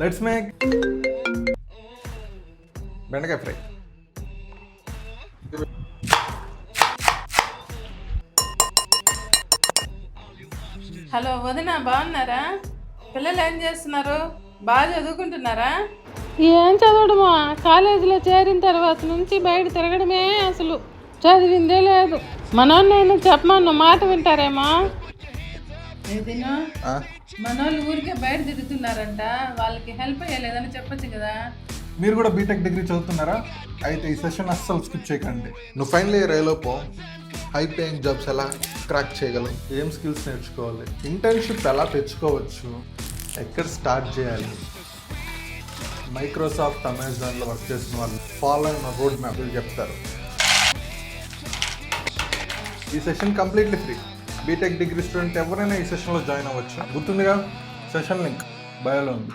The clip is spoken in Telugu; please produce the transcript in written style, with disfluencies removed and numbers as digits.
లెట్స్ మేక్ బెండకాయ ఫ్రై. హలో వదిన, బాగున్నారా? పిల్లలు ఏం చేస్తున్నారు? బాగా చదువుకుంటున్నారా? ఏం చదవడమా, కాలేజీలో చేరిన తర్వాత నుంచి బయట తిరగడమే, అసలు చదివిందే లేదు. మనోళ్ళు చెప్పమన్న మాట వింటారేమా? ఏదినా మనోళ్ళు ఊరికే బయట తిరుగుతున్నారంట, వాళ్ళకి హెల్ప్ అయ్యలేదని చెప్పొచ్చు కదా. మీరు కూడా బీటెక్ డిగ్రీ చదువుతున్నారా? అయితే ఈ సెషన్ అస్సలు స్కిప్ చేయకండి. నువ్వు ఫైనల్ ఇయర్ అయ్యేలోపు హై పేయింగ్ జాబ్స్ ఎలా క్రాక్ చేయగలవు, ఏం స్కిల్స్ నేర్చుకోవాలి, ఇంటర్న్షిప్ ఎలా తెచ్చుకోవచ్చు, ఎక్కడ స్టార్ట్ చేయాలి, మైక్రోసాఫ్ట్ అమెజాన్లో వర్క్ చేసిన వాళ్ళు ఫాలో అయిన రోడ్ మ్యాప్లు చెప్తారు. ఈ session completely free. BTech degree student ఎవరైనా ఈ సెషన్లో జాయిన్ అవ్వచ్చు. గుర్తుందిగా, సెషన్ లింక్ బయోలో ఉంది.